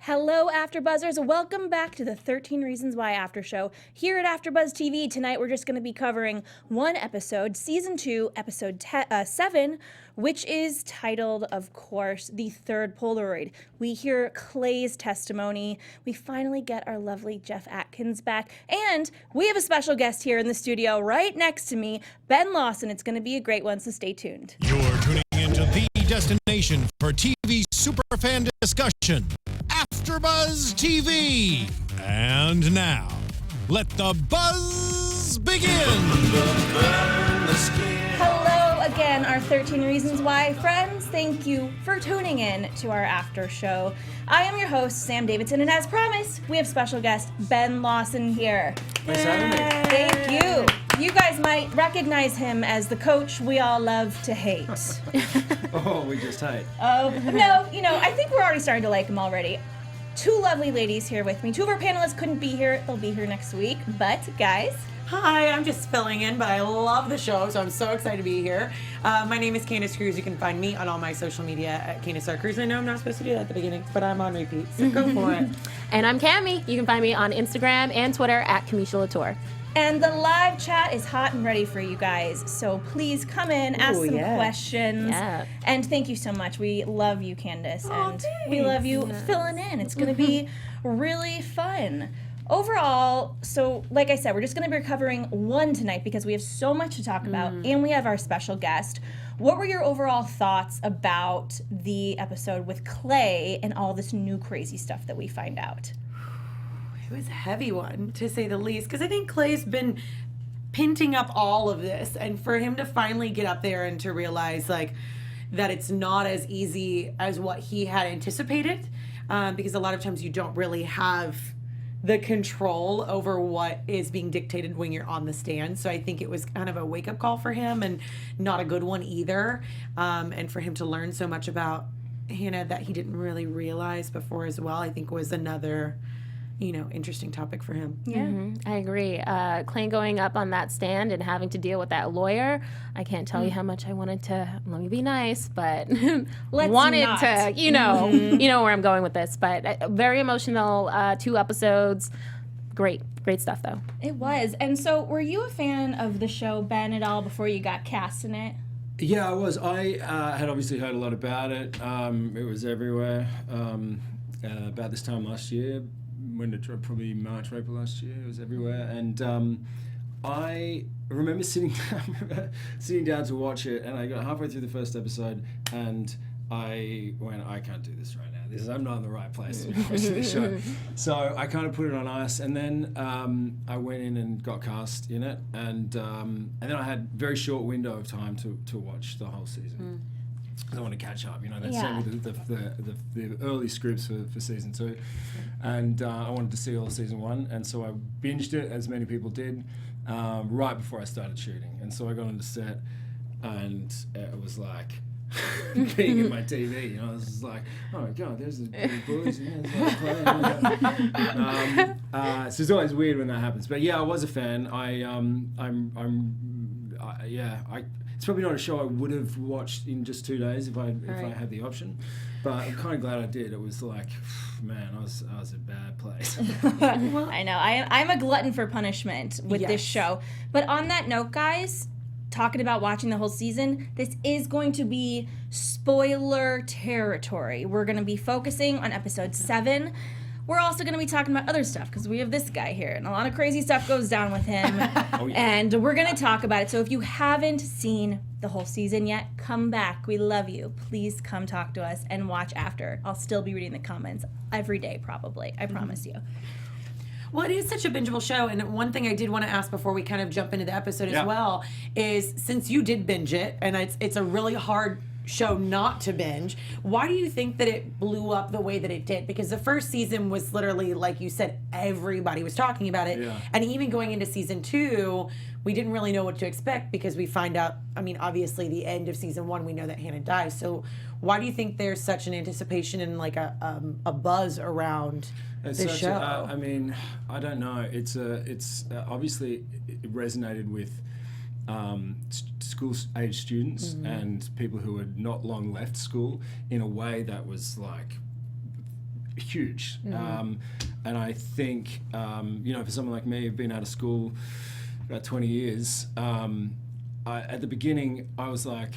Hello, AfterBuzzers. Welcome back to the 13 Reasons Why After Show. Here at AfterBuzz TV, tonight we're just going to be covering one episode, Season 2, Episode 7, which is titled, of course, The Third Polaroid. We hear Clay's testimony. We finally get our lovely Jeff Atkins back. And we have a special guest here in the studio right next to me, Ben Lawson. It's going to be a great one, so stay tuned. You're tuning into the destination for TV superfan discussion, AfterBuzz TV. And now, let the buzz begin. Hello again, our 13 Reasons Why friends. Thank you for tuning in to our after show. I am your host, Sam Davidson, and as promised, we have special guest Ben Lawson here. Thanks for having me. Thank you. You guys might recognize him as the coach we all love to hate. Oh, we just hate. Oh, no, I think we're already starting to like him already. Two lovely ladies here with me. Two of our panelists couldn't be here. They'll be here next week. But, guys. Hi, I'm just filling in, but I love the show, so I'm so excited to be here. My name is Candice Cruz. You can find me on all my social media at Candice R. Cruz. I know I'm not supposed to do that at the beginning, but I'm on repeat, so go for it. And I'm Cammy. You can find me on Instagram and Twitter at Kamisha Lauture. And the live chat is hot and ready for you guys. So please come in, ask some questions. Yeah. And thank you so much. We love you, Candice. Oh, and thanks. we love you filling in. It's going to be really fun. Overall, so like I said, we're just going to be covering one tonight because we have so much to talk about and we have our special guest. What were your overall thoughts about the episode with Clay and all this new crazy stuff that we find out? It was a heavy one, to say the least, because I think Clay's been pinting up all of this, and for him to finally get up there and to realize, that it's not as easy as what he had anticipated, because a lot of times you don't really have the control over what is being dictated when you're on the stand. So I think it was kind of a wake-up call for him, and not a good one either, and for him to learn so much about Hannah that he didn't really realize before as well, I think was another interesting topic for him. Yeah. I agree. Clay going up on that stand and having to deal with that lawyer, I can't tell you how much I wanted to, let me be nice, but wanted not. to, you know where I'm going with this. But very emotional 2 episodes. Great stuff, though. It was. And so were you a fan of the show, Ben, at all before you got cast in it? Yeah, I was. I had obviously heard a lot about it. It was everywhere. About this time last year, when it dropped, probably March or April last year, it was everywhere. And I remember sitting down to watch it, and I got halfway through the first episode, and I went, I can't do this right now. I'm not in the right place to watch this show. So I kind of put it on ice, and then I went in and got cast in it, and then I had a very short window of time to watch the whole season. I want to catch up, they sent me the early scripts for season 2, and I wanted to see all of season 1, and so I binged it, as many people did, right before I started shooting. And so I got on the set, and it was like being in my TV, I was just like, oh my god, there's the boys, so it's always weird when that happens. But yeah, I was a fan. It's probably not a show I would have watched in just 2 days if I had the option, but I'm kind of glad I did. It was like, man, I was a bad place. I know. I'm a glutton for punishment with this show. But on that note, guys, talking about watching the whole season, this is going to be spoiler territory. We're going to be focusing on episode 7. We're also going to be talking about other stuff because we have this guy here, and a lot of crazy stuff goes down with him, and we're going to talk about it. So if you haven't seen the whole season yet, come back. We love you. Please come talk to us and watch after. I'll still be reading the comments every day, probably. I promise you. Well, it is such a bingeable show, and one thing I did want to ask before we kind of jump into the episode as well is, since you did binge it, and it's a really hard show not to binge, why do you think that it blew up the way that it did? Because the first season was literally, like you said, everybody was talking about it, and even going into season 2, we didn't really know what to expect because we find out, obviously the end of season 1, we know that Hannah dies. So why do you think there's such an anticipation and like a buzz around this show? I don't know. It's obviously it resonated with school-age students and people who had not long left school in a way that was like huge. And I think, for someone like me, who've been out of school about 20 years, at the beginning, I was like,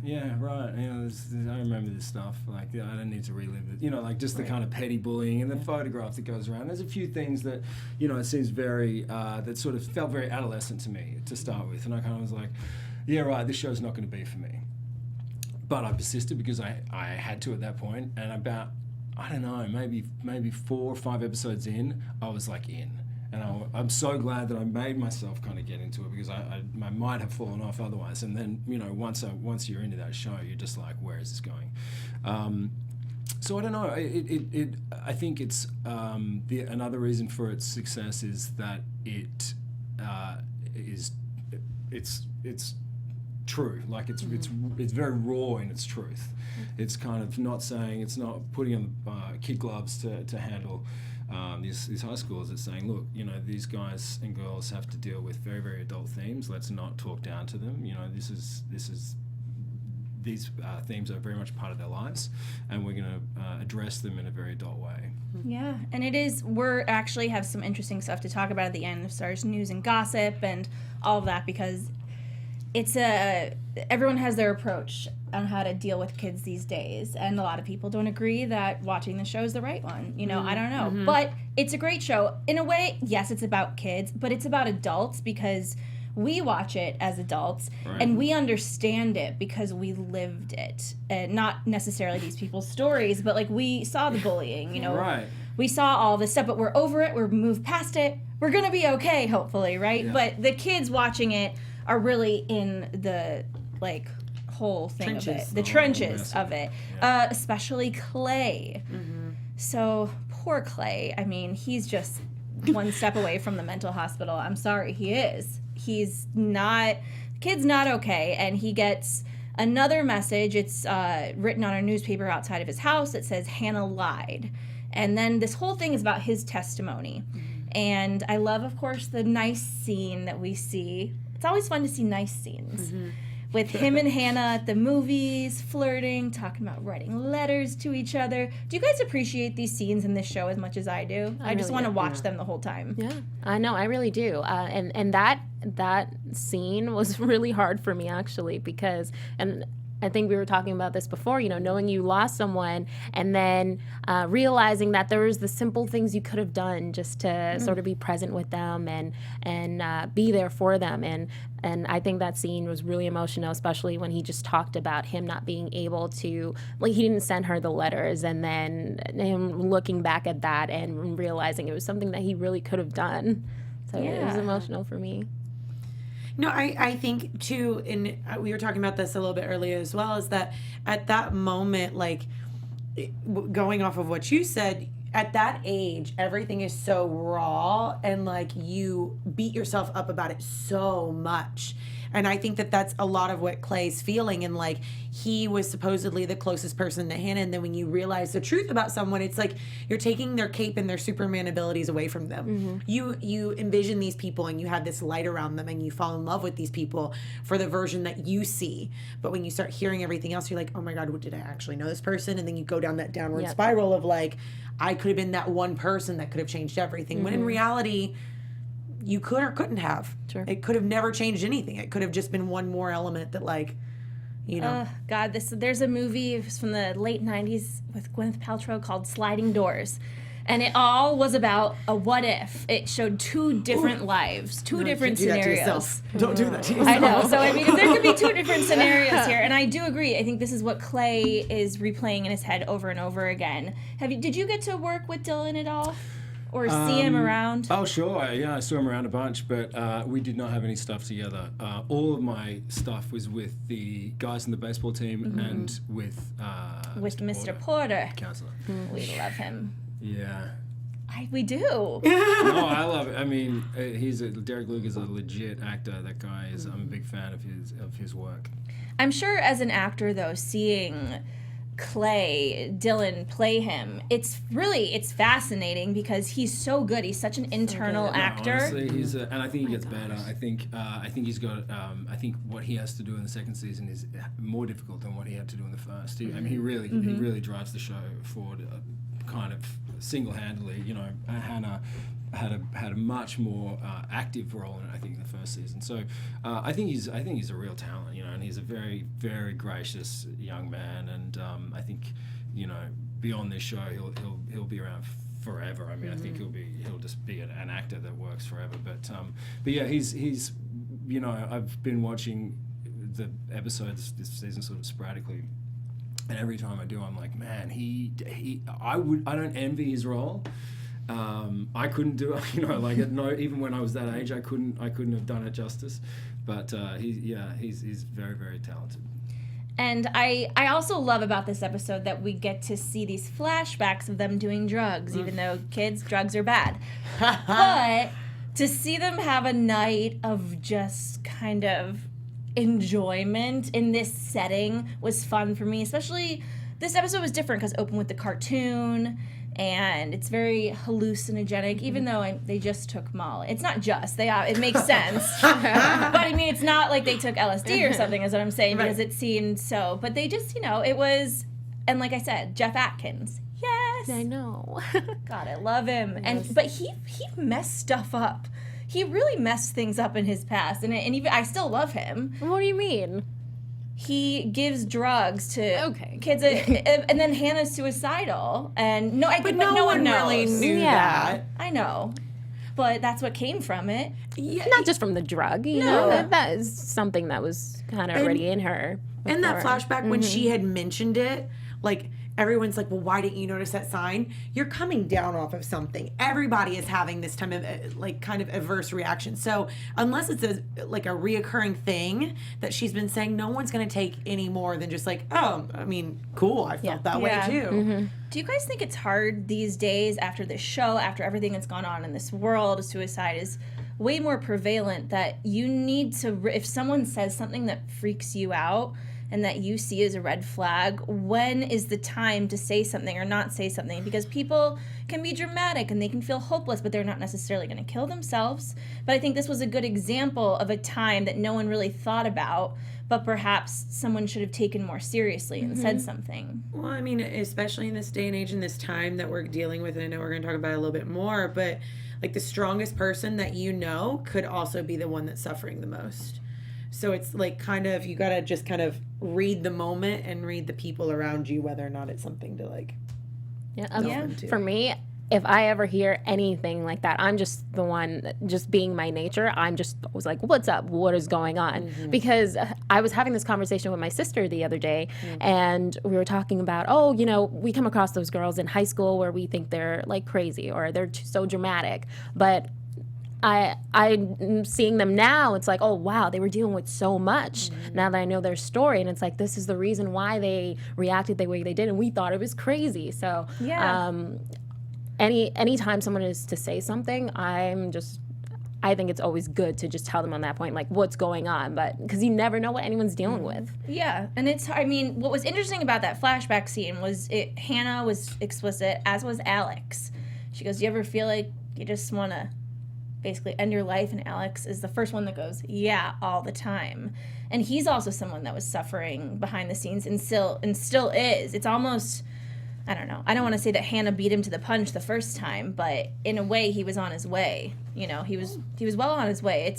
yeah, right, I remember this stuff. Like, I don't need to relive it. Just the kind of petty bullying and the photograph that goes around. There's a few things that, it seems very, that sort of felt very adolescent to me to start with. And I kind of was like, yeah, right, this show's not going to be for me. But I persisted because I had to at that point. And about, I don't know, maybe 4 or 5 episodes in, I was like in. And I'm so glad that I made myself kind of get into it, because I might have fallen off otherwise. And then, once you're into that show, you're just like, where is this going? So I don't know. I think it's another reason for its success is that it's true. Like it's very raw in its truth. It's kind of not putting on kid gloves to handle these high schoolers. It's saying, look, these guys and girls have to deal with very, very adult themes. Let's not talk down to them. These themes are very much part of their lives, and we're going to address them in a very adult way. Yeah, and we're actually have some interesting stuff to talk about at the end of Stars News and Gossip and all of that, because everyone has their approach on how to deal with kids these days, and a lot of people don't agree that watching the show is the right one. I don't know. But it's a great show. In a way, yes, it's about kids, but it's about adults, because we watch it as adults, and we understand it because we lived it. Not necessarily these people's stories, but like we saw the bullying, we saw all this stuff, but we're over it, we're moved past it, we're gonna be okay, hopefully, right? Yeah. But the kids watching it are really in the whole thing of it, the trenches of it, especially Clay. So poor Clay. I mean, he's just one step away from the mental hospital. I'm sorry, he is. He's not, the kid's not okay, and he gets another message. It's written on a newspaper outside of his house. It says, Hannah lied. And then this whole thing is about his testimony. And I love, of course, the nice scene that we see. It's always fun to see nice scenes. With him and Hannah at the movies, flirting, talking about writing letters to each other. Do you guys appreciate these scenes in this show as much as I do? I just want to watch them the whole time. Yeah, I know, I really do. And that scene was really hard for me, actually, because, and I think we were talking about this before, knowing you lost someone and then realizing that there was the simple things you could have done just to sort of be present with them and be there for them. And I think that scene was really emotional, especially when he just talked about him not being able to, he didn't send her the letters, and then him looking back at that and realizing it was something that he really could have done. So it was emotional for me. No, I think, too, and we were talking about this a little bit earlier as well, is that at that moment, going off of what you said, at that age, everything is so raw, and, you beat yourself up about it so much. And I think that that's a lot of what Clay's feeling, and, he was supposedly the closest person to Hannah, and then when you realize the truth about someone, it's like you're taking their cape and their Superman abilities away from them. You envision these people, and you have this light around them, and you fall in love with these people for the version that you see. But when you start hearing everything else, you're like, oh my God, did I actually know this person? And then you go down that downward spiral of I could have been that one person that could have changed everything. When in reality, you could or couldn't have. Sure. It could have never changed anything. It could have just been one more element that God, there's a movie from the late 90s with Gwyneth Paltrow called Sliding Doors. And it all was about a what if. It showed 2 different lives, 2 different scenarios. Don't do that to yourself. I know. So, I mean, if there could be 2 different scenarios here. And I do agree. I think this is what Clay is replaying in his head over and over again. Did you get to work with Dylan at all? Or see him around? Oh, sure. I saw him around a bunch, but we did not have any stuff together. All of my stuff was with the guys in the baseball team and with Mr. Porter. Counselor. We love him. Yeah. We do. No, I love it. I mean, Derek Luke is a legit actor. That guy is. I'm a big fan of his work. I'm sure as an actor, though, seeing Dylan play him, it's fascinating because he's so good. He's such an internal actor. Honestly, and I think he gets better. I think he's got. I think what he has to do in the second season is more difficult than what he had to do in the first. He really drives the show forward kind of single-handedly, you know, Hannah had a much more active role in it, I think, in the first season. So I think he's a real talent, you know, and he's a very, very gracious young man. And I think, you know, beyond this show, he'll be around forever. I mean, I think he'll just be an actor that works forever. But yeah, he's you know, I've been watching the episodes this season sort of sporadically. And every time I do, I'm like, man, I don't envy his role. I couldn't do it, you know, like even when I was that age, I couldn't have done it justice. But he's very, very talented. And I also love about this episode that we get to see these flashbacks of them doing drugs, even though kids, drugs are bad. But to see them have a night of just kind of enjoyment in this setting was fun for me. Especially this episode was different because open with the cartoon. And it's very hallucinogenic, even though they just took Molly. It's not just. It makes sense. But, I mean, it's not like they took LSD or something, is what I'm saying, because it seemed so. But they just, you know, it was, and like I said, Jeff Atkins. Yes. I know. God, I love him. Yes. But he messed stuff up. He really messed things up in his past. And even I still love him. What do you mean? He gives drugs to kids, and then Hannah's suicidal, and no one knows. Really knew that. I know, but that's what came from it. Yeah, not just from the drug, you know. That is something that was kind of already in her. And that flashback when she had mentioned it, like everyone's like, well, why didn't you notice that sign? You're coming down off of something. Everybody is having this time of like kind of adverse reaction. So unless it's a reoccurring thing that she's been saying, no one's going to take any more than just like, oh, I mean, cool. I felt that way too. Mm-hmm. Do you guys think it's hard these days after this show, after everything that's gone on in this world, suicide is way more prevalent, that you need to, if someone says something that freaks you out, and that you see as a red flag, when is the time to say something or not say something? Because people can be dramatic and they can feel hopeless, but they're not necessarily going to kill themselves. But I think this was a good example of a time that no one really thought about, but perhaps someone should have taken more seriously and said something. Well, I mean, especially in this day and age, in this time that we're dealing with, and I know we're going to talk about it a little bit more, but like the strongest person that you know could also be the one that's suffering the most. So it's like kind of, you got to just kind of read the moment and read the people around you, whether or not it's something to like delve into. For me, if I ever hear anything like that, I'm just the one, just being my nature, I was like, what's up? What is going on? Mm-hmm. Because I was having this conversation with my sister the other day, and we were talking about, oh, you know, we come across those girls in high school where we think they're like crazy or they're so dramatic, but I'm seeing them now. It's like, oh wow, they were dealing with so much. Now that I know their story, and it's like, this is the reason why they reacted the way they did, and we thought it was crazy. So anytime someone is to say something, I think it's always good to just tell them on that point, like, what's going on, but because you never know what anyone's dealing with. Yeah, and what was interesting about that flashback scene was Hannah was explicit, as was Alex. She goes, you ever feel like you just want to basically end your life? And Alex is the first one that goes, yeah, all the time. And he's also someone that was suffering behind the scenes and still is. It's almost, I don't know, I don't want to say that Hannah beat him to the punch the first time, but in a way he was on his way. You know, he was well on his way.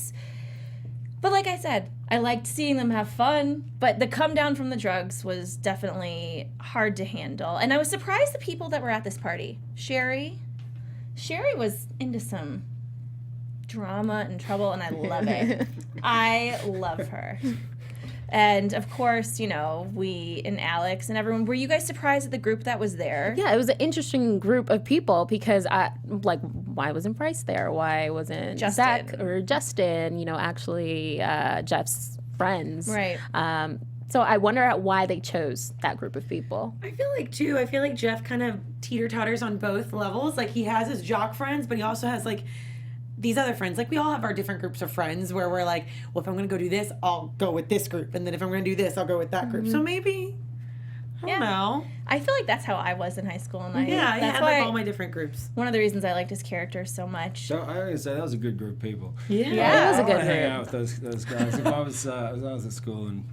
But like I said, I liked seeing them have fun, but the come down from the drugs was definitely hard to handle. And I was surprised the people that were at this party. Sherry was into some drama and trouble, and I love it. I love her. And of course, you know, we and Alex and everyone, were you guys surprised at the group that was there? Yeah, it was an interesting group of people because why wasn't Bryce there? Why wasn't Zach or Justin, you know, actually Jeff's friends? Right. So I wonder why they chose that group of people. I feel like Jeff kind of teeter-totters on both levels. Like, he has his jock friends, but he also has like these other friends. Like, we all have our different groups of friends where we're like, well, if I'm going to go do this, I'll go with this group. And then if I'm going to do this, I'll go with that group. So maybe, I don't know. I feel like that's how I was in high school. And I had like all my different groups. One of the reasons I liked his character so much. So I gotta say, that was a good group of people. Yeah, it was a good group. Hang out with those guys. If I was at school and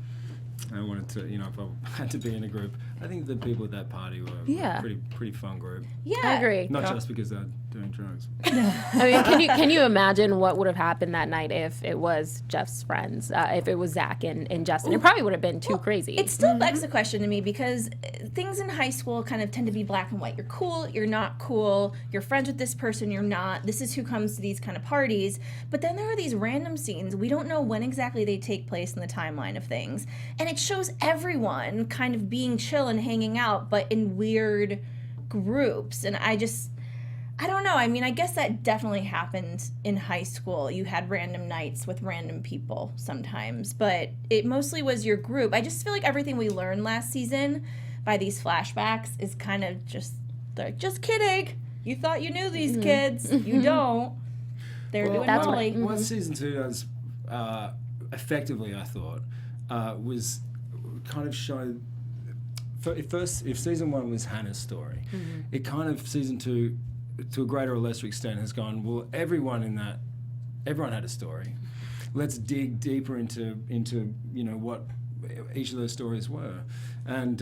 I wanted to, you know, if I had to be in a group, I think the people at that party were Yeah. pretty fun group. Yeah. I agree. Not just because they're doing drugs. I mean, can you imagine what would have happened that night if it was Jeff's friends, if it was Zach and Justin? It probably would have been too crazy. It still begs the question to me because things in high school kind of tend to be black and white. You're cool, you're not cool, you're friends with this person, you're not. This is who comes to these kind of parties. But then there are these random scenes. We don't know when exactly they take place in the timeline of things. And it shows everyone kind of being chill and hanging out, but in weird groups. And I don't know. I mean, I guess that definitely happened in high school. You had random nights with random people sometimes, but it mostly was your group. I just feel like everything we learned last season by these flashbacks is kind of just kidding. You thought you knew these kids. You don't. They're doing Molly. What season 2 does effectively, I thought, was kind of show. If season 1 was Hannah's story, it kind of season 2, to a greater or lesser extent, has gone, well, everyone had a story. Let's dig deeper into what each of those stories were. And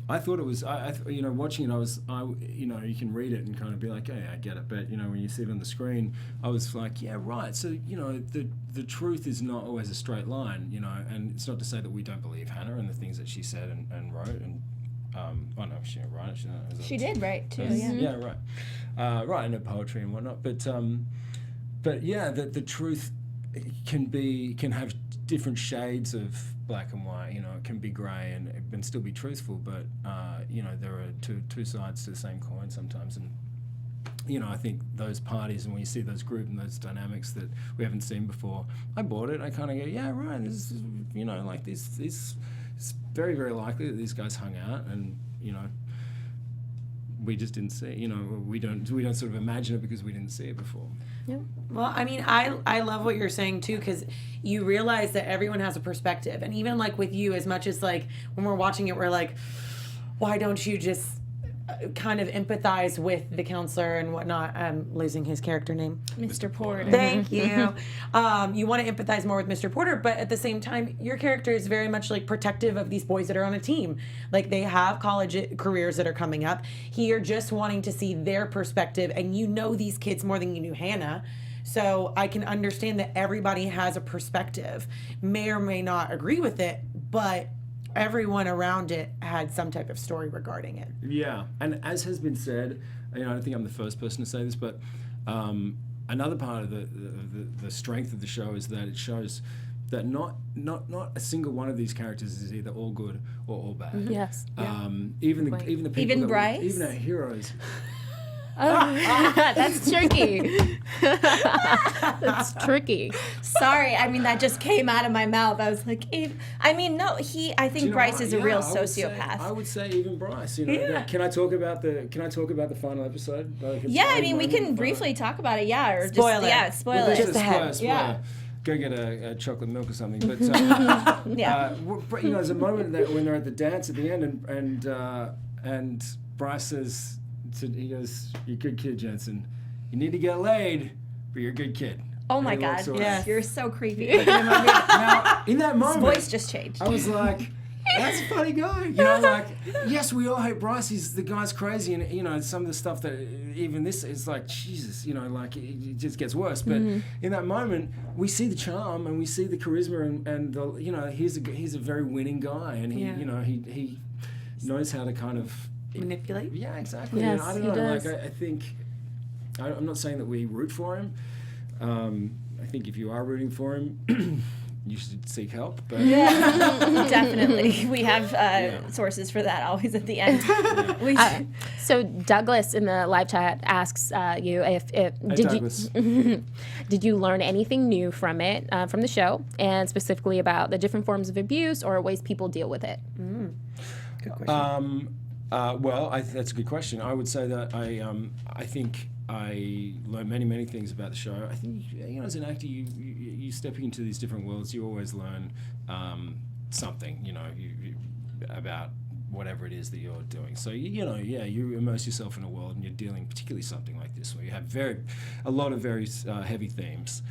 I thought it was, watching it, you can read it and kind of be like, hey, I get it. But, when you see it on the screen, I was like, yeah, right. So, the truth is not always a straight line, and it's not to say that we don't believe Hannah and the things that she said and wrote. And no, she didn't write it. She did write too, yeah. Yeah, right. Right, and her poetry and whatnot. But yeah, the truth can have different shades of black and white. It can be grey and still be truthful. But there are two sides to the same coin sometimes. And I think those parties and when you see those groups and those dynamics that we haven't seen before, I bought it. I kind of go, yeah, right. This is, like this. It's very, very likely that these guys hung out, and we just didn't see. We don't sort of imagine it because we didn't see it before. Yeah. Well, I mean, I love what you're saying too, because you realize that everyone has a perspective, and even like with you, as much as like when we're watching it, we're like, why don't you just kind of empathize with the counselor and whatnot? I'm losing his character name. Mr. Porter. Thank you. You want to empathize more with Mr. Porter, but at the same time, your character is very much like protective of these boys that are on a team. Like they have college careers that are coming up. You're just wanting to see their perspective, and these kids more than you knew Hannah. So I can understand that everybody has a perspective, may or may not agree with it, but everyone around it had some type of story regarding it. Yeah, and as has been said, I don't think I'm the first person to say this, but another part of the strength of the show is that it shows that not a single one of these characters is either all good or all bad. Yes. Even the people, Even Bryce? even our heroes. That's tricky. That's tricky. Sorry, I mean that just came out of my mouth. I was like, I think Bryce is a real sociopath. I would say even Bryce. Can I talk about the final episode? Yeah, I mean we can briefly talk about it. Yeah, or Spoil it. Yeah, spoil it. Just ahead. Yeah. Go get a chocolate milk or something. But Yeah. There's a moment that when they're at the dance at the end, and Bryce says. He goes, "You're a good kid, Jensen. You need to get laid, but you're a good kid." Oh my And he God! walks away. Yes. You're so creepy. Now, in that His moment, voice just changed. I was like, "That's a funny guy." Yes, we all hate Bryce. The guy's crazy, and some of the stuff that even this is like, Jesus, it just gets worse. But in that moment, we see the charm and we see the charisma, and he's a very winning guy, and he knows how to kind of manipulate. Yeah, exactly. Yes, I don't he know. does. I think I'm not saying that we root for him. I think if you are rooting for him, you should seek help. But Definitely, we have sources for that always at the end. So Douglas in the live chat asks you if Douglas. did you learn anything new from it, from the show, and specifically about the different forms of abuse or ways people deal with it? Good question. That's a good question. I would say that I think I learned many things about the show. I think as an actor, you stepping into these different worlds, you always learn something. About whatever it is that you're doing. So you immerse yourself in a world, and you're dealing particularly something like this, where you have a lot of very heavy themes.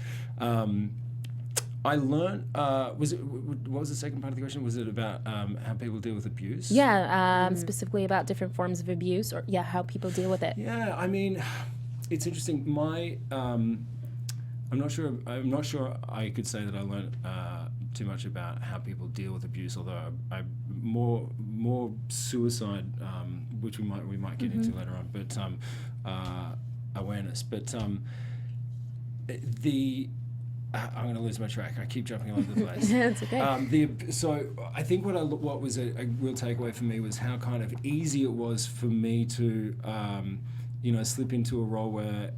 I learned. What was the second part of the question? Was it about how people deal with abuse? Yeah, specifically about different forms of abuse, or how people deal with it. Yeah, I mean, it's interesting. I'm not sure I could say that I learned too much about how people deal with abuse. Although I more suicide, which we might get into later on. But awareness. But I'm going to lose my track. I keep jumping all over the place. It's okay. So I think what was a real takeaway for me was how kind of easy it was for me to, slip into a role where,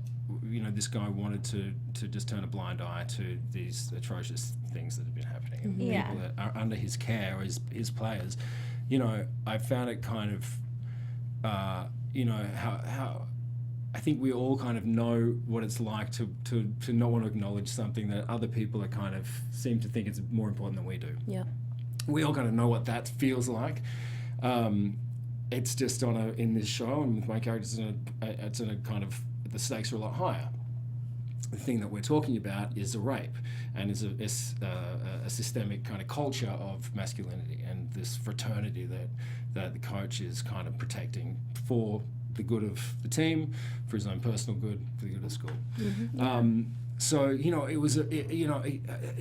this guy wanted to just turn a blind eye to these atrocious things that have been happening. And people that are under his care, or his players. I found it kind of, how I think we all kind of know what it's like to not want to acknowledge something that other people are kind of seem to think it's more important than we do. Yeah. We all kind of know what that feels like. It's just in this show and with my characters, it's in a kind of, the stakes are a lot higher. The thing that we're talking about is a rape, and is a systemic kind of culture of masculinity and this fraternity that the coach is kind of protecting for the good of the team, for his own personal good, for the good of the school. So it was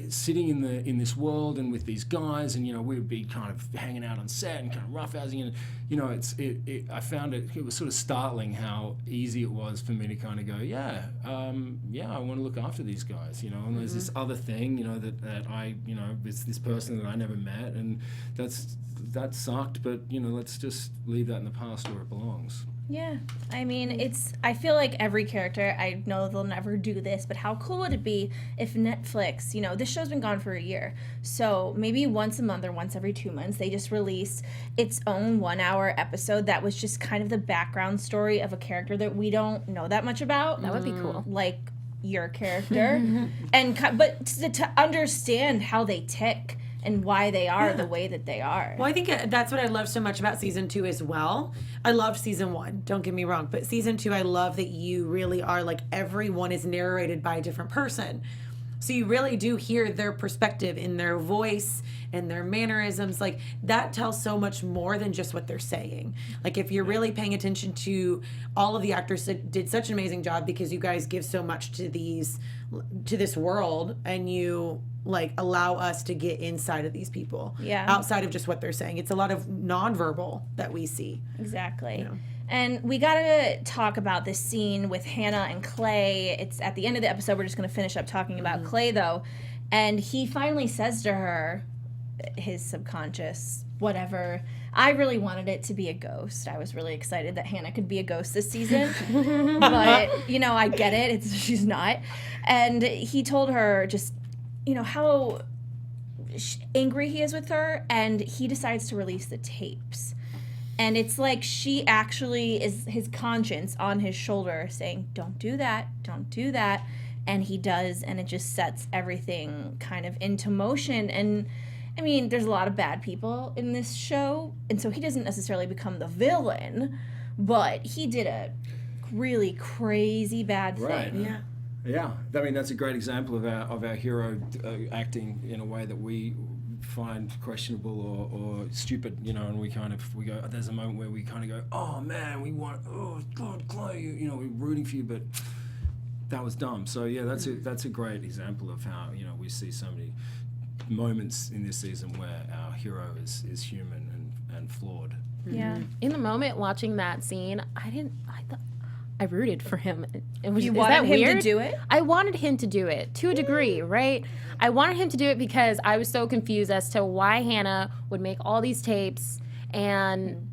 sitting in this world and with these guys, and we would be kind of hanging out on set and kind of roughhousing, and I found it was sort of startling how easy it was for me to kind of go, I want to look after these guys, and there's this other thing, that I, it's this person that I never met, and that sucked, but let's just leave that in the past where it belongs. Yeah, I mean, I feel like every character, I know they'll never do this, but how cool would it be if Netflix, this show's been gone for a year, so maybe once a month or once every 2 months, they just release its own 1-hour episode that was just kind of the background story of a character that we don't know that much about. That would be cool. Like your character, but to understand how they tick and why they are the way that they are. Well, I think that's what I love so much about season 2 as well. I loved season 1, don't get me wrong, but season 2, I love that you really are, like, everyone is narrated by a different person. So you really do hear their perspective in their voice and their mannerisms. Like, that tells so much more than just what they're saying. Like, if you're really paying attention to all of the actors that did such an amazing job, because you guys give so much to this world, and you allow us to get inside of these people outside of just what they're saying. It's a lot of nonverbal that we see. Exactly. And we got to talk about this scene with Hannah and Clay. It's at the end of the episode. We're just going to finish up talking about Clay, though. And he finally says to her, his subconscious, whatever, I really wanted it to be a ghost. I was really excited that Hannah could be a ghost this season. But, I get it. She's not. And he told her just, how angry he is with her, and he decides to release the tapes. And it's like she actually is his conscience on his shoulder saying, don't do that, don't do that. And he does, and it just sets everything kind of into motion. And I mean, there's a lot of bad people in this show, and so he doesn't necessarily become the villain, but he did a really crazy bad thing. Right. Yeah, I mean, that's a great example of our hero acting in a way that we find questionable or stupid, and we go, there's a moment where we kind of go, oh man, oh God, Chloe, we're rooting for you, but that was dumb. So yeah, that's a great example of how, we see so many moments in this season where our hero is human and flawed. Yeah. In the moment watching that scene, I rooted for him. You wanted him to do it? I wanted him to do it to a degree, right? I wanted him to do it because I was so confused as to why Hannah would make all these tapes, and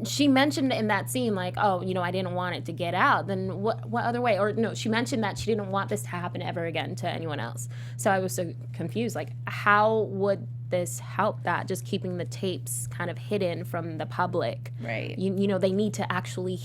she mentioned in that scene, like, oh, I didn't want it to get out. Then what other way? Or no, she mentioned that she didn't want this to happen ever again to anyone else. So I was so confused. Like, how would this help that? Just keeping the tapes kind of hidden from the public. Right. They need to actually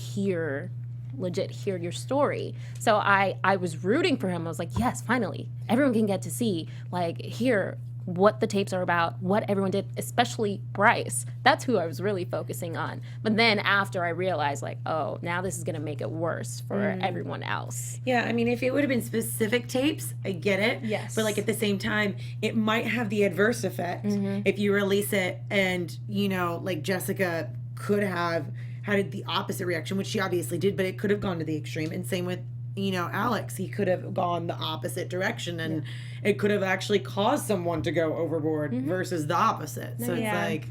legit hear your story. So I was rooting for him. I was like, yes, finally, everyone can get to see, like, here, what the tapes are about, what everyone did, especially Bryce. That's who I was really focusing on. But then after I realized, like, oh, now this is going to make it worse for everyone else. Yeah, I mean, if it would have been specific tapes, I get it. Yes. But, like, at the same time, it might have the adverse effect if you release it and, you know, like, Jessica could have had the opposite reaction, which she obviously did, but it could have gone to the extreme. And same with, you know, Alex. He could have gone the opposite direction, and it could have actually caused someone to go overboard versus the opposite. So it's like,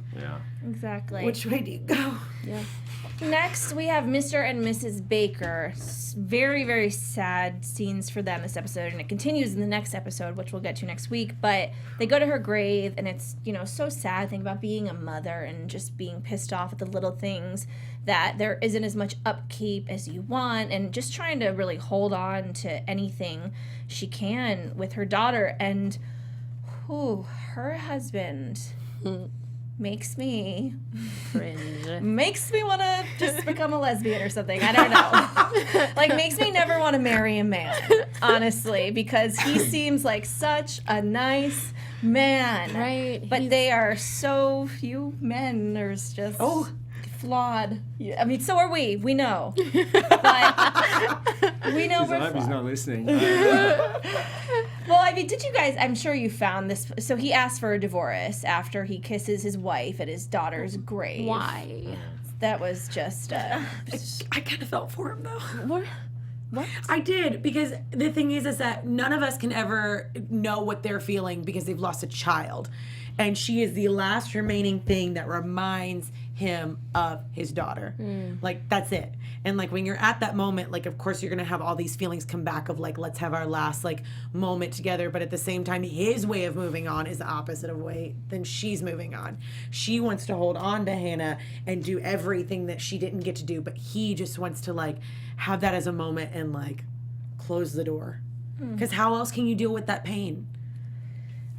Exactly. which way do you go? Yeah. Next, we have Mr. and Mrs. Baker. Very, very sad scenes for them this episode, and it continues in the next episode, which we'll get to next week. But they go to her grave, and it's, you know, so sad. Think about being a mother and just being pissed off at the little things, that there isn't as much upkeep as you want, and just trying to really hold on to anything she can with her daughter. And her husband makes me Cringe. want to just become a lesbian or something. I don't know. Like, makes me never want to marry a man, honestly, because he seems like such a nice man. Right. But they are so few men. There's just flawed. I mean, so are we. We know. But we know we're I hope he's flawed. not listening. Well, I mean, did you guys, I'm sure you found this. So he asked for a divorce after he kisses his wife at his daughter's grave. Why? That was just, I kind of felt for him, though. What? I did, because the thing is that none of us can ever know what they're feeling because they've lost a child. And she is the last remaining thing that reminds him of his daughter. Like, that's it. And, like, when you're at that moment, like, of course you're going to have all these feelings come back of, like, let's have our last, like, moment together. But at the same time, his way of moving on is the opposite of way than she's moving on. She wants to hold on to Hannah and do everything that she didn't get to do. But he just wants to, like, have that as a moment and, like, close the door. Because how else can you deal with that pain?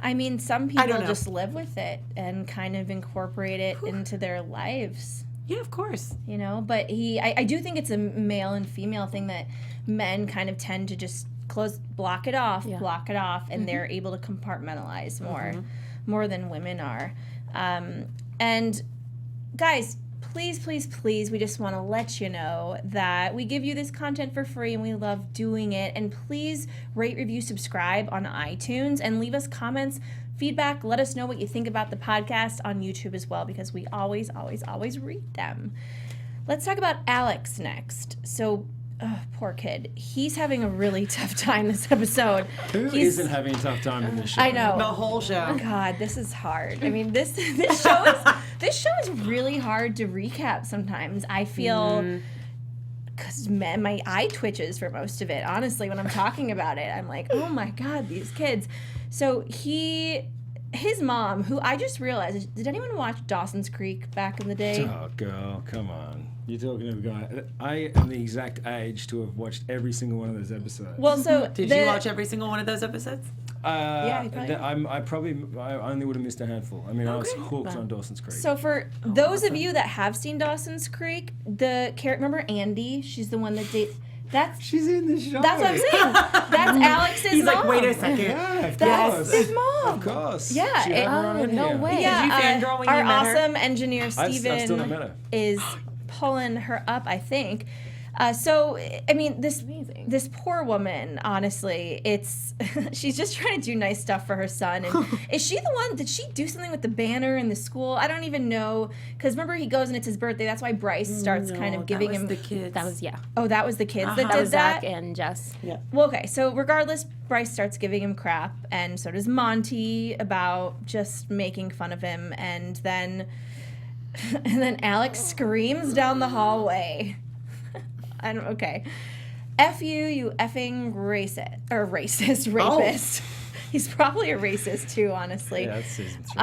I mean, some I don't people know. just live with it and kind of incorporate it into their lives, Yeah, of course. you know? But I do think it's a male and female thing that men kind of tend to just block it off, and they're able to compartmentalize more than women are. And guys, please, we just want to let you know that we give you this content for free and we love doing it. And please rate, review, subscribe on iTunes and leave us comments, feedback. Let us know what you think about the podcast on YouTube as well, because we always read them. Let's talk about Alex next. So, poor kid. He's having a really tough time this episode. Who isn't having a tough time in this show? I know. The whole show. God, this is hard. I mean, this show is really hard to recap sometimes. I feel, because my eye twitches for most of it. Honestly, when I'm talking about it, I'm like, oh my God, these kids. So his mom, who I just realized, did anyone watch Dawson's Creek back in the day? Oh, girl, come on. You're talking to a guy. I am the exact age to have watched every single one of those episodes. Well, so Did you watch every single one of those episodes? Yeah, you probably- I only would have missed a handful. I mean, I was hooked on Dawson's Creek. So for those of you that have seen Dawson's Creek, the character, remember Andy? She's the one that dates. She's in the show. That's what I'm saying. That's Alex's He's mom. like, wait a second. Yeah, of That's course. his mom. Of course. Yeah, She had her on no here. way. Yeah, Did you fangirl when our you met her? awesome engineer I've still not met Steven her. is pulling her up, I think. So, I mean, this poor woman, honestly, she's just trying to do nice stuff for her son. And is she the one, did she do something with the banner in the school? I don't even know. Because remember, he goes and it's his birthday. That's why Bryce starts kind of giving him. the kids. That was, Oh, that was the kids that that did was that? Zach and Jess. Yeah. Well, okay, so regardless, Bryce starts giving him crap, and so does Monty about just making fun of him, and then Alex screams down the hallway. Okay. F you effing racist rapist. He's probably a racist too, honestly. Yeah, that's season 3.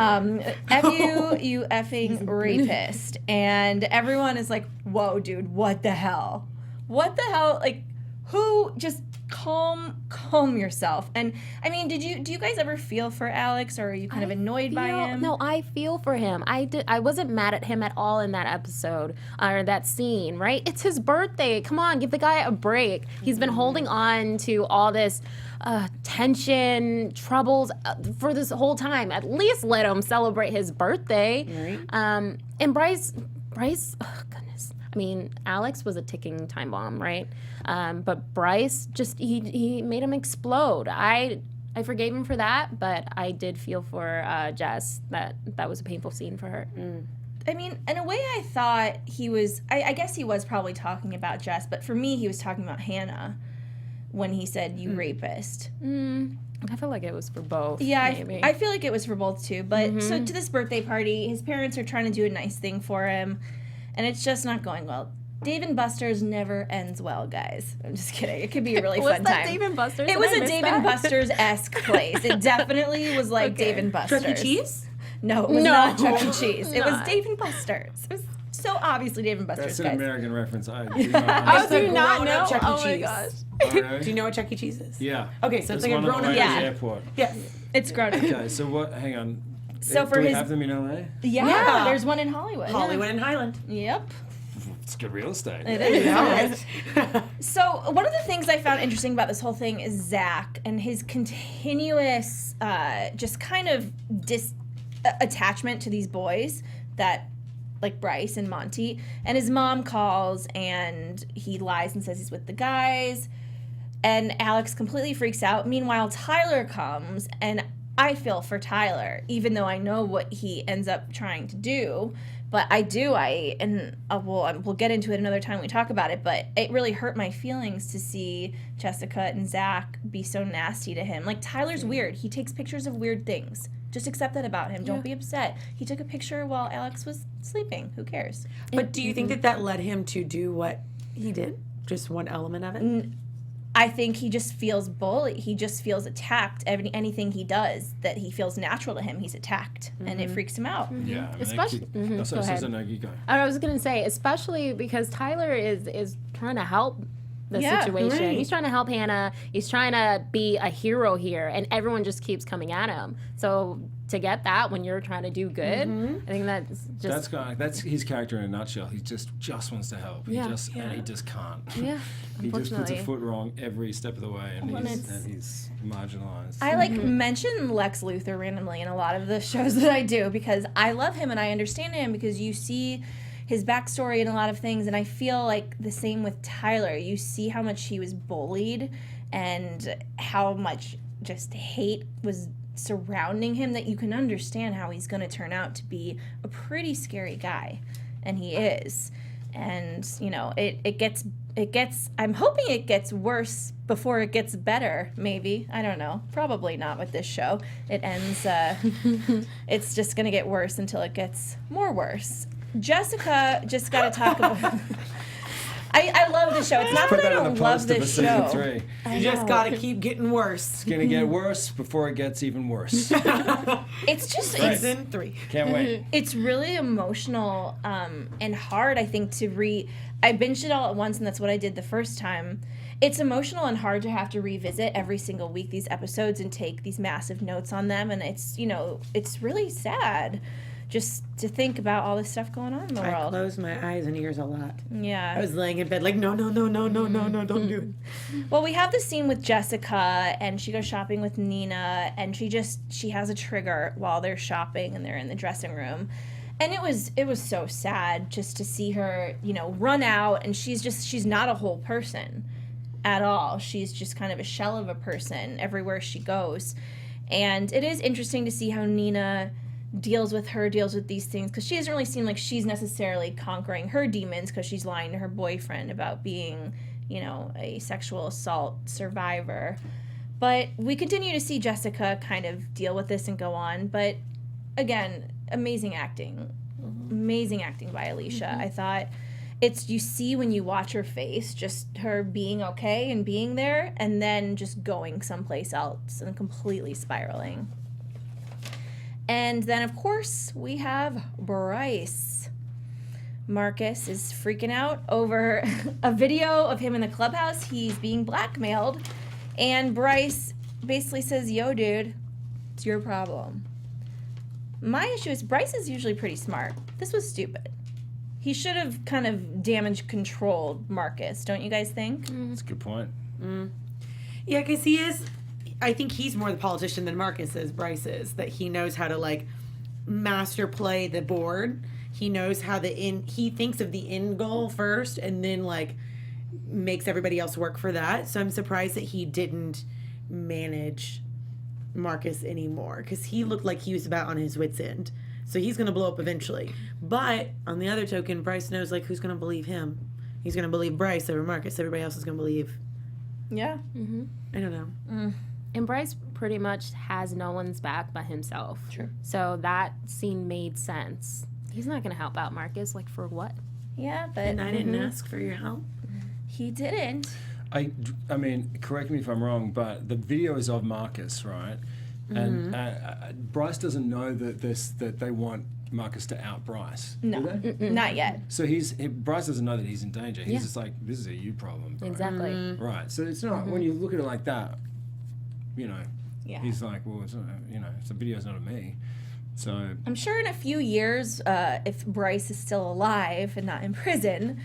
F you effing rapist. And everyone is like, whoa, dude, what the hell? What the hell? Like, who just calm yourself. And I mean, do you guys ever feel for Alex, or are you kind of annoyed by him? No, I feel for him. I wasn't mad at him at all in that episode or that scene, right? It's his birthday. Come on, give the guy a break. He's been holding on to all this tension, troubles for this whole time. At least let him celebrate his birthday. Right. And Bryce, oh goodness. I mean, Alex was a ticking time bomb, right? But Bryce just he made him explode. I forgave him for that, but I did feel for Jess. That was a painful scene for her. I mean, in a way, I thought he was. I guess he was probably talking about Jess, but for me, he was talking about Hannah when he said "you rapist." I feel like it was for both. Yeah, maybe. I feel like it was for both too. But so to this birthday party, his parents are trying to do a nice thing for him, and it's just not going well. Dave and Buster's never ends well, guys. I'm just kidding. It could be a really fun time. Was that Dave and Buster's? It was a Dave and Buster's-esque place. It definitely was like Dave and Buster's. Chuck E. Cheese? No, it was not Chuck E. Cheese. It was Dave and Buster's. It was so obviously Dave and Buster's, That's an guys. American reference. I do not do you not know? Chuck E. Oh my Cheese. gosh. Oh, really? Do you know what Chuck E. Cheese is? Yeah. Okay, so it's like a one on the grown-up. way to the Yeah. airport. Yes. It's grown up. Okay, so what? Hang on. So for do we his- have them in LA? Yeah, there's one in Hollywood. Hollywood and Highland. Yep. It's good real estate. It is. Yeah. So one of the things I found interesting about this whole thing is Zach and his continuous just kind of attachment to these boys that like Bryce and Monty. And his mom calls and he lies and says he's with the guys. And Alex completely freaks out. Meanwhile, Tyler comes and I feel for Tyler, even though I know what he ends up trying to do. But we'll get into it another time we talk about it, but it really hurt my feelings to see Jessica and Zach be so nasty to him. Like, Tyler's weird. He takes pictures of weird things. Just accept that about him. Don't be upset. He took a picture while Alex was sleeping. Who cares? But do you think that led him to do what he did? Just one element of it? I think he just feels bullied. He just feels attacked. Anything he does that he feels natural to him, he's attacked. And it freaks him out. Yeah. I mean, Especially- Go go ahead. No, you go. I was going to say, especially because Tyler is trying to help the situation. right. He's trying to help Hannah. He's trying to be a hero here, and everyone just keeps coming at him. So to get that when you're trying to do good, I think that's just That's his character in a nutshell. He just wants to help. And he just can't. yeah. He just puts a Unfortunately. foot wrong every step of the way, and he's marginalized. I mention Lex Luthor randomly in a lot of the shows that I do because I love him and I understand him because you see his backstory and a lot of things, and I feel like the same with Tyler. You see how much he was bullied and how much just hate was surrounding him that you can understand how he's going to turn out to be a pretty scary guy, and he is. And it gets I'm hoping it gets worse before it gets better. Maybe, I don't know, probably not with this show. It ends it's just gonna get worse until it gets more worse. Jessica just gotta talk about I love the show. It's not that I don't love this show. 3. You just gotta keep getting worse. It's gonna get worse before it gets even worse. It's just Season 3. Can't wait. it's really emotional and hard, I think, I binged it all at once, and that's what I did the first time. It's emotional and hard to have to revisit every single week these episodes and take these massive notes on them, and it's really sad just to think about all this stuff going on in the I world. closed my eyes and ears a lot. Yeah. I was laying in bed like, no, don't do it. Well, we have the scene with Jessica, and she goes shopping with Nina, and she has a trigger while they're shopping, and they're in the dressing room. And it was so sad just to see her, run out, and she's not a whole person at all. She's just kind of a shell of a person everywhere she goes. And it is interesting to see how Nina deals with these things, because she doesn't really seem like she's necessarily conquering her demons, because she's lying to her boyfriend about being, a sexual assault survivor. But we continue to see Jessica kind of deal with this and go on. But again, amazing acting by Alicia. I thought you see when you watch her face, just her being okay and being there, and then just going someplace else and completely spiraling. And then, of course, we have Bryce. Marcus is freaking out over a video of him in the clubhouse. He's being blackmailed. And Bryce basically says, yo, dude, it's your problem. My issue is Bryce is usually pretty smart. This was stupid. He should have kind of damage controlled Marcus, don't you guys think? That's a good point. Yeah, because I think he's more the politician than Marcus is, Bryce is, that he knows how to, like, master play the board. He knows how he thinks of the end goal first and then, like, makes everybody else work for that. So I'm surprised that he didn't manage Marcus anymore, because he looked like he was about on his wit's end. So he's going to blow up eventually. But on the other token, Bryce knows, like, who's going to believe him. He's going to believe Bryce over Marcus. Everybody else is going to believe. Yeah. I don't know. And Bryce pretty much has no one's back but himself. True. So that scene made sense. He's not going to help out Marcus, like, for what? Yeah, but And I didn't ask for your help. he didn't. I mean, correct me if I'm wrong, but the video is of Marcus, right? And Bryce doesn't know that they want Marcus to out Bryce. No, Do they? not yet. So Bryce doesn't know that he's in danger. He's just like, this is a you problem, bro. Exactly. Right. So it's not, when you look at it like that, you know, Yeah. he's like, well, it's not, you know, the video's not of me. So I'm sure in a few years, if Bryce is still alive and not in prison,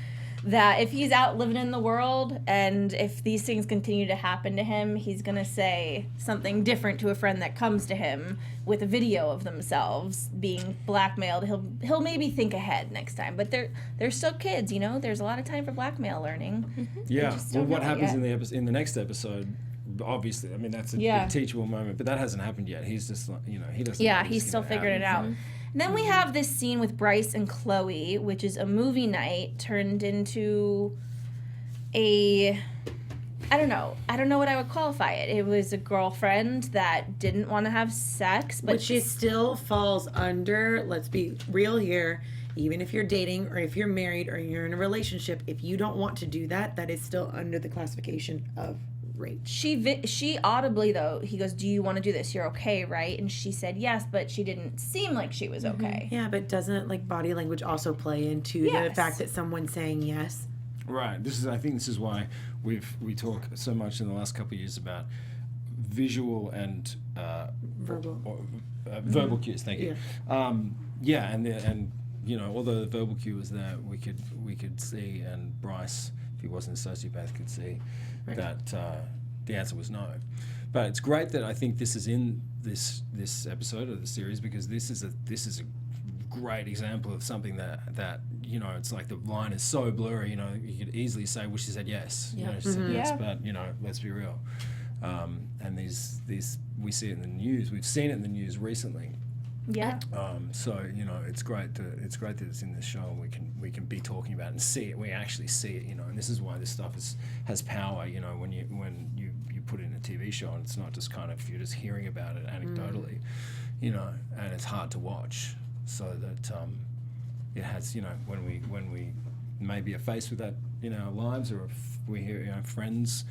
that if he's out living in the world and if these things continue to happen to him, he's going to say something different to a friend that comes to him with a video of themselves being blackmailed. He'll maybe think ahead next time. But they're still kids, you know? There's a lot of time for blackmail learning. yeah. just Well, don't what know happens yet. in the next episode? Obviously, I mean that's a Yeah. big teachable moment, but that hasn't happened yet. He's just like, you know, he doesn't. Yeah, know he's just still gonna figuring it out. happen. And then we have this scene with Bryce and Chloe, which is a movie night turned into I don't know what I would qualify it. It was a girlfriend that didn't want to have sex, but Which is still falls under, let's be real here, even if you're dating or if you're married or you're in a relationship, if you don't want to do that, that is still under the classification of rape. she audibly, though, he goes, do you want to do this? You're okay, right? And she said yes, but she didn't seem like she was okay. Yeah, but doesn't, like, body language also play into the Yes. fact that someone's saying yes? Right. I think this is why we talk so much in the last couple of years about visual and verbal cues. Thank you. Yeah. And you know, although the verbal cue was there, we could see, and Bryce, if he wasn't a sociopath, could see that the answer was no. But it's great that I think this is in this episode of the series, because this is a great example of something that you know, it's like the line is so blurry, you know, you could easily say, well, she said yes, you know, she said yes, Yeah. but you know, let's be real. And these we see it in the news. We've seen it in the news recently. Yeah. So you know, it's great that it's in this show, and we can be talking about it and see it. We actually see it, you know, and this is why this stuff has power. You know, when you put it in a TV show, and it's not just kind of, you're just hearing about it anecdotally, you know, and it's hard to watch. So that it has, you know, when we maybe are faced with that in our lives, or if we hear, you know, friends,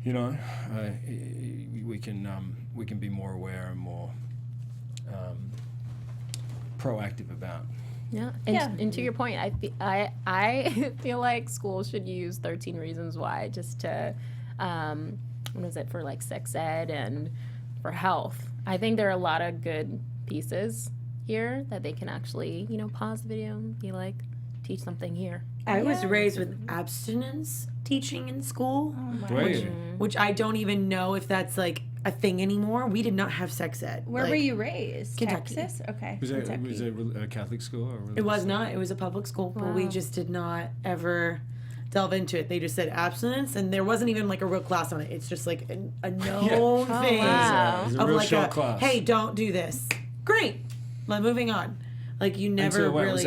you know, we can be more aware and more proactive about. Yeah. Yeah. And to your point, I feel like schools should use 13 Reasons Why just to, what is it, for like sex ed and for health. I think there are a lot of good pieces here that they can actually, you know, pause the video and be like, teach something here. I was raised with abstinence teaching in school, Were you? which I don't even know if that's, like, a thing anymore. We did not have sex ed. Where Like, were you raised? Kentucky. Texas? Okay. Was it Kentucky. a Catholic school or? It was not. It was a public school, but we Wow. just did not ever delve into it. They just said abstinence, and there wasn't even, like, a real class on it. It's just like a known thing wow. It was a of real like short class. hey, don't do this. Great. Like, moving on. Like, you never until, really.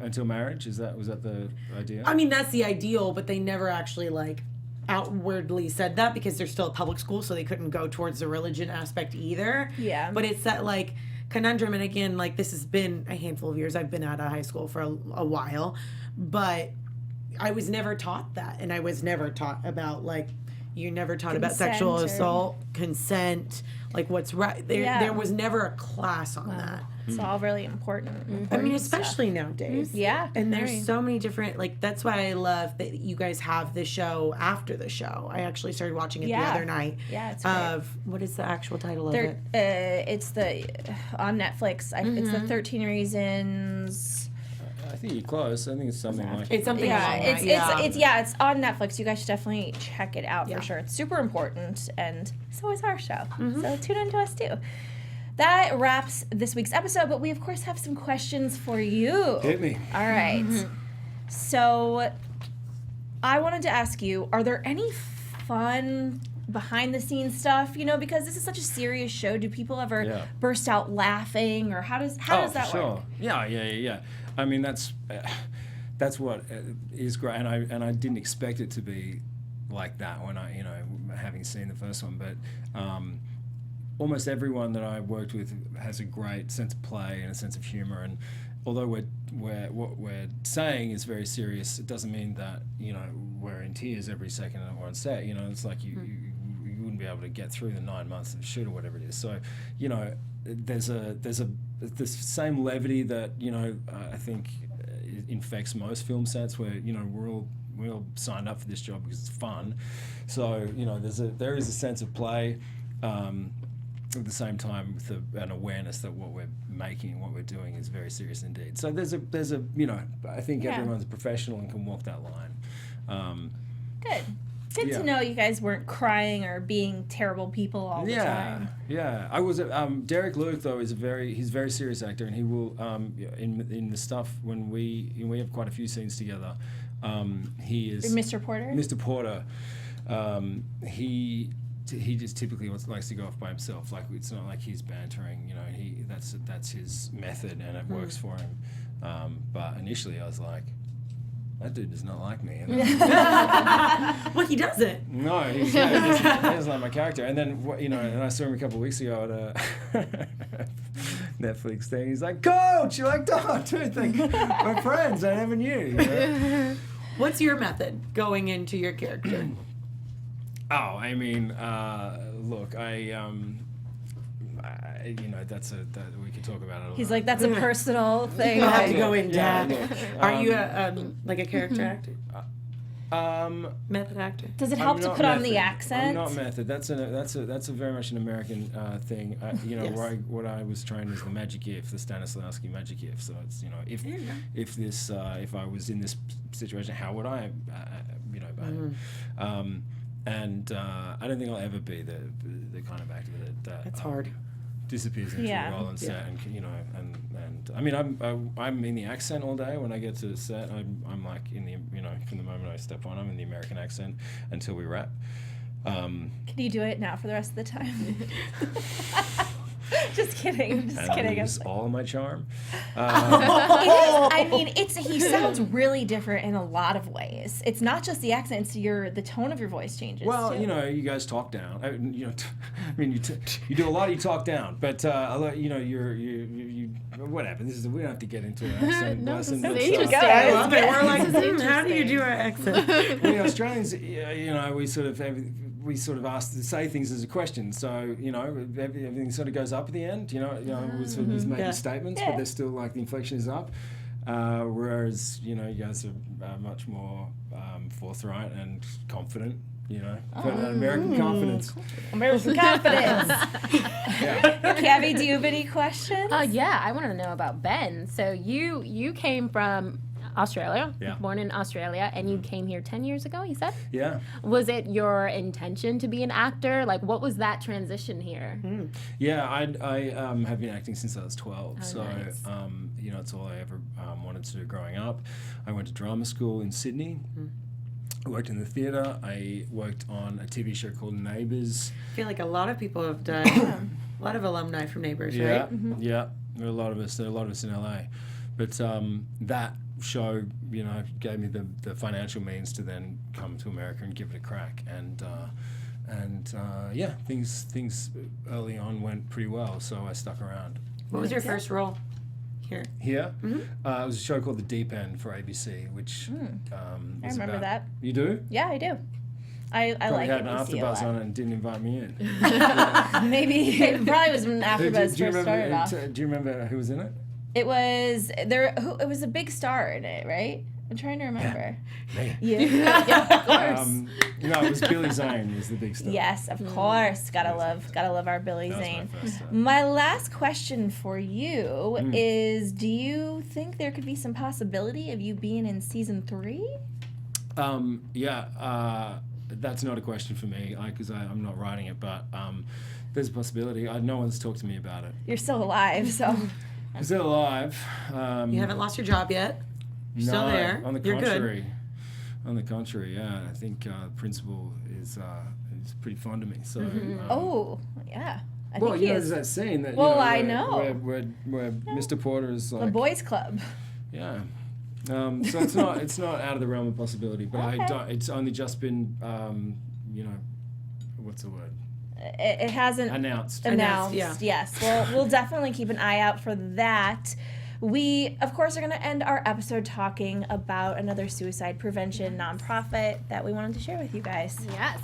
until marriage? Was that the idea? I mean, that's the ideal, but they never actually, like, outwardly said that, because they're still a public school, so they couldn't go towards the religion aspect either. Yeah. But it's that, like, conundrum, and again, like, this has been a handful of years. I've been out of high school for a while, but I was never taught that, and I was never taught about, like, you're never taught about Consent sexual or- assault, consent, like what's right. There was never a class on that. It's all really important. I mean, especially nowadays. Yeah. And there's so many different, like, that's why I love that you guys have the show after the show. I actually started watching it the other night. Yeah, it's great. What is the actual title of it? It's on Netflix. It's the 13 Reasons. I think you're close. I think it's something like It's something Yeah, like that. it's on Netflix. You guys should definitely check it out for sure. It's super important, and so is our show. So tune in to us too. That wraps this week's episode, but we of course have some questions for you. Hit me. All right. So I wanted to ask you, are there any fun behind the scenes stuff, because this is such a serious show? Do people ever burst out laughing, or how does that work? Yeah. I mean, that's what is great, and I didn't expect it to be like that when I having seen the first one, but almost everyone that I worked with has a great sense of play and a sense of humor, and although what we're saying is very serious, it doesn't mean that we're in tears every second that we're on set. It's like you wouldn't be able to get through the 9 months of shoot or whatever it is. So there's the same levity that I think infects most film sets, where we're all signed up for this job because it's fun. So there is a sense of play. At the same time, with an awareness that what we're making, what we're doing, is very serious indeed. So there's a I think everyone's a professional and can walk that line. Good to know you guys weren't crying or being terrible people all the time. Yeah. I was Derek Luke, though, he's a very serious actor, and he will in the stuff when we have quite a few scenes together. He is Mr. Porter. Mr. Porter. He just typically likes to go off by himself. Like, it's not like he's bantering. That's his method, and it works for him. But initially, I was like, that dude does not like me. Well, he doesn't. No, he doesn't like my character. And then and I saw him a couple of weeks ago at a Netflix thing. He's like, "Coach, you're like, dude, we're friends. I never knew." What's your method going into your character? Oh, I mean, look, we could talk about it. He's like, that's a personal thing. You have to go in depth. Look, Are you a character actor? Method actor? Does it help to put on the accent? I'm not method. That's a very much an American thing. Yes. What I was trained is the magic gift, the Stanislavski magic gift. So it's if I was in this situation, how would I behave? And I don't think I'll ever be the kind of actor that That's hard. disappears into a role on set, and and I mean, I'm in the accent all day. When I get to set, I'm like in the from the moment I step on, I'm in the American accent until we wrap. Can you do it now for the rest of the time? Just kidding. Just kidding. Lose all my charm. He sounds really different in a lot of ways. It's not just the accent; it's the tone of your voice changes. Well, too. you guys talk down. You do a lot. You talk down, but you whatever. We don't have to get into an accent. No, lesson, this is but, interesting. I love it. We're like, This is how do you interesting. do our accent? we Australians, we sort of ask to say things as a question. So everything sort of goes up at the end. He's making statements, but they're still like the inflection is up. Whereas you guys are much more forthright and confident. American confidence. American confidence. Kevin, do you have any questions? Yeah, I want to know about Ben. So you came from Australia, born in Australia, and you came here 10 years ago, you said? Yeah. Was it your intention to be an actor? Like, what was that transition here? Yeah, I have been acting since I was 12. Nice. It's all I ever wanted to do growing up. I went to drama school in Sydney. I worked in the theatre. I worked on a TV show called Neighbours. I feel like a lot of people have done a lot of alumni from Neighbours, right? Yeah. There are a lot of us in LA. But that show, gave me the financial means to then come to America and give it a crack. And things early on went pretty well, so I stuck around. What was your first role here? Here, it was a show called The Deep End for ABC, which I remember that. You do? Yeah, I do. I Probably like had it. an We see a AfterBuzz lot. on it and didn't invite me in. Maybe it probably was when AfterBuzz do you first started off. do you remember who was in it? It was there. It was a big star in it, right? I'm trying to remember. Me. Yeah, of course. No, it was Billy Zane was the big star. Yes, of course. Gotta love our Billy That was Zane. my first time. My last question for you is: do you think there could be some possibility of you being in season 3? That's not a question for me because I'm not writing it, but there's a possibility. No one's talked to me about it. You're still alive, so. I'm still alive. You haven't lost your job yet. You're still there. On the You're contrary. On the contrary, yeah. I think the principal is pretty fond of me. So. Oh, yeah. I Well, think he there's is. that scene that. Well, I where, know. Where Mr. Porter is like. The boys' club. Yeah. So it's not out of the realm of possibility, but Okay. it's only just been what's the word? It hasn't Announced. announced. Yeah. Yes. Well, we'll definitely keep an eye out for that. We, of course, are going to end our episode talking about another suicide prevention nonprofit that we wanted to share with you guys. Yes.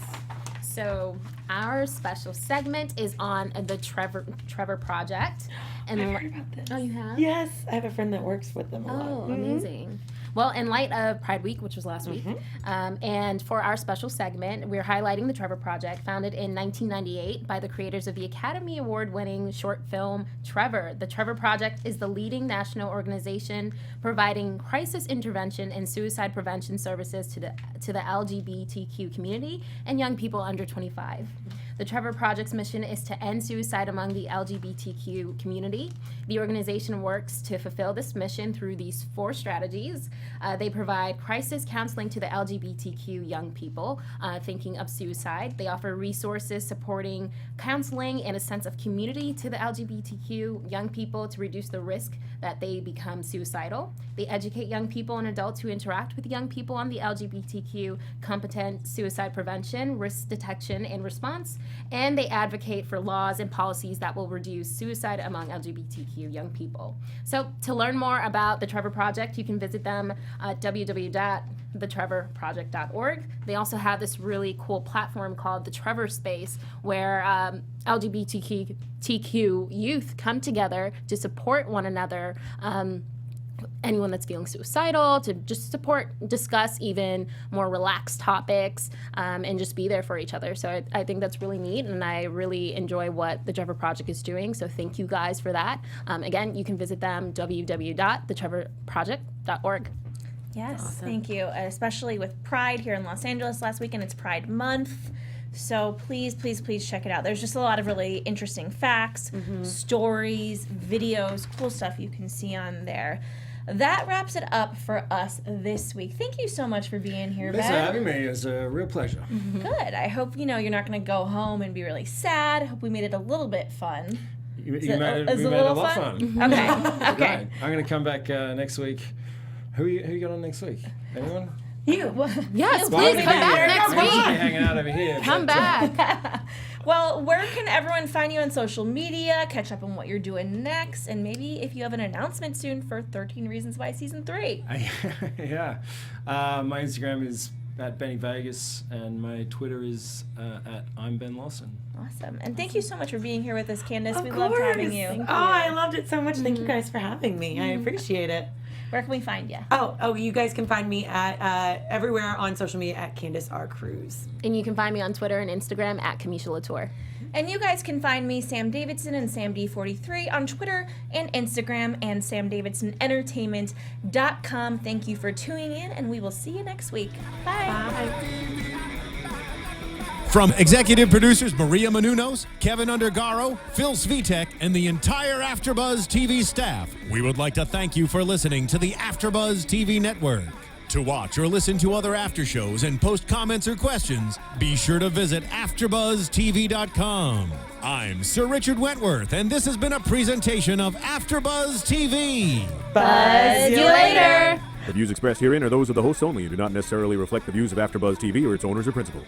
So our special segment is on the Trevor Project. And I heard about this. Oh, you have? Yes, I have a friend that works with them a lot. Oh, amazing. Well, in light of Pride Week, which was last week, and for our special segment, we're highlighting the Trevor Project, founded in 1998 by the creators of the Academy Award-winning short film Trevor. The Trevor Project is the leading national organization providing crisis intervention and suicide prevention services to the LGBTQ community and young people under 25. The Trevor Project's mission is to end suicide among the LGBTQ community. The organization works to fulfill this mission through these 4 strategies. They provide crisis counseling to the LGBTQ young people thinking of suicide. They offer resources supporting counseling and a sense of community to the LGBTQ young people to reduce the risk that they become suicidal. They educate young people and adults who interact with young people on the LGBTQ competent suicide prevention, risk detection, and response. And they advocate for laws and policies that will reduce suicide among LGBTQ young people. So to learn more about the Trevor Project, you can visit them at www.thetrevorproject.org. They also have this really cool platform called the Trevor Space, where LGBTQ youth come together to support one another. Anyone that's feeling suicidal, to just support, discuss even more relaxed topics, and just be there for each other. So I think that's really neat, and I really enjoy what the Trevor Project is doing. So thank you guys for that. Again, you can visit them, www.thetrevorproject.org. Yes, Awesome. thank you. Especially with Pride here in Los Angeles last weekend, it's Pride Month. So please, please, please check it out. There's just a lot of really interesting facts, stories, videos, cool stuff you can see on there. That wraps it up for us this week. Thank you so much for being here, Thanks for Ben. having me. It's a real pleasure. Good. I hope you're not going to go home and be really sad. I hope we made it a little bit fun. You Is made it a a little lot fun? fun. Okay. Okay. Great. I'm going to come back next week. Who you got on next week? Anyone? You. Yes, Well, please I'm come gonna be back here. next I'm gonna be week. hanging out over here. Come but, back. Well, where can everyone find you on social media, catch up on what you're doing next, and maybe if you have an announcement soon for 13 Reasons Why Season 3? Yeah. My Instagram is at Benny Vegas, and my Twitter is at I'm Ben Lawson. Awesome. And thank you so much for being here with us, Candice. Of We course. loved having you. Oh, I loved it so much. Thank you guys for having me. I appreciate it. Where can we find you? Oh, you guys can find me at everywhere on social media at Candice R. Cruz. And you can find me on Twitter and Instagram at Kamisha Lauture. And you guys can find me, Sam Davidson and SamD43 on Twitter and Instagram and SamDavidsonEntertainment.com. Thank you for tuning in, and we will see you next week. Bye. Bye. From executive producers Maria Menounos, Keven Undergaro, Phil Svitek, and the entire AfterBuzz TV staff, we would like to thank you for listening to the AfterBuzz TV network. To watch or listen to other after shows and post comments or questions, be sure to visit AfterBuzzTV.com. I'm Sir Richard Wentworth, and this has been a presentation of AfterBuzz TV. Buzz you later. The views expressed herein are those of the hosts only and do not necessarily reflect the views of AfterBuzz TV or its owners or principals.